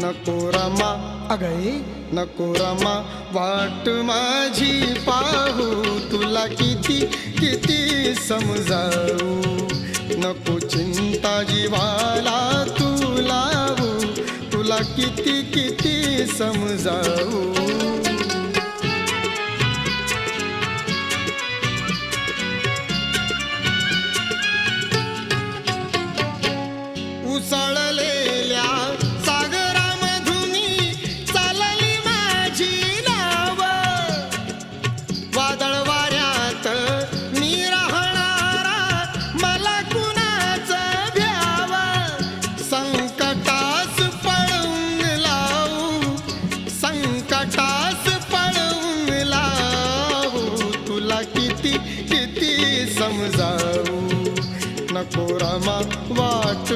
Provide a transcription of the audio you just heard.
नको रमा अगं नको रमा वाट माझी पाहू तुला किती किती समजावू नको चिंता जीवाला तू लावू तुला किती किती समजावू उसळलेल्या सागरामधुनी चालली माझी नाव वादळ वाऱ्यात मी राहणारा मला कुणाचं भ्याव संकटास पळून लावू संकटास पळून लावू तुला किती किती समजावू नको रमा वाट